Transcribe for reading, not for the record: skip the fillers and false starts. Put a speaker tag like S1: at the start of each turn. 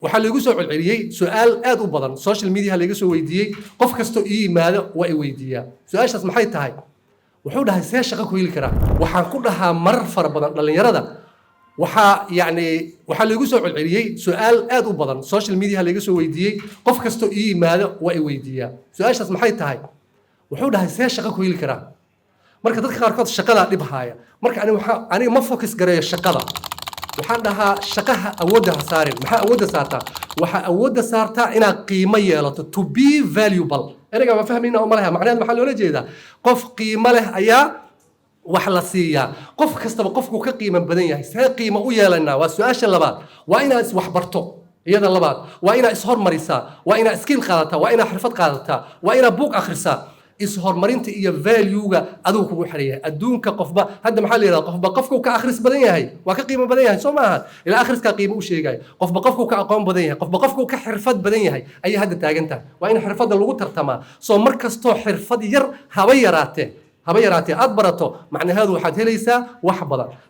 S1: waxaa lagu soo celceliyay su'aal aad u badan social media laga soo weydiiyay qof kasto ii yimaado waa ay weydiiyaa su'aashaas maxay tahay wuxuu dhahay see shaqo ku heli karaa waxaan ku dhahaa marar fara badan dhalinyarada waxaa lagu soo celceliyay su'aal aad u badan social media laga soo weydiiyay qof kasto ii yimaado waa ay weydiiyaa su'aashaas maxay tahay wuxuu dhahay see shaqo ku heli karaa marka dadka qaarkood shaqada dhib haya marka aniga ma focus gareeyo shaqada waxaan dhahaa shaqaha awoodda ha saarin maxaa awoodda saartaa waxaa awoodda saartaa inaad qiimo yeelato to be valuable ereyga ma fahmayna oo ma laha macnaheed maxaa loola jeedaa qof qiimo leh ayaa wax la siiyaa qof kastaba qofku ka qiimo badan yahay see qiimo u yeelanaa waa su'aasha labaad waa inaad is waxbarto iyada labaad waa inaad is hormarisaa waa inaad skill qaadataa waa inaad xirfad qaadataa waa inaad buug akhrisaa is-hormarinta iyo value-ga adigu kugu xiran yahay adduunka qofba hadda maxaa la yidhahdaa qofba qofku ka akhris badan yahay waa ka qiimo badan yahay soo maaha ilaa akhriskaa qiimo u sheegaya qofba qofku ka aqoon badan yahay qofba qofku ka xirfad badan yahay ayay hadda taagan tahay waa in xirfadda lagu tartamaa soo mar kastoo xirfad yar haba yaraatee aad barato macnaheedu waxaad helaysaa wax badan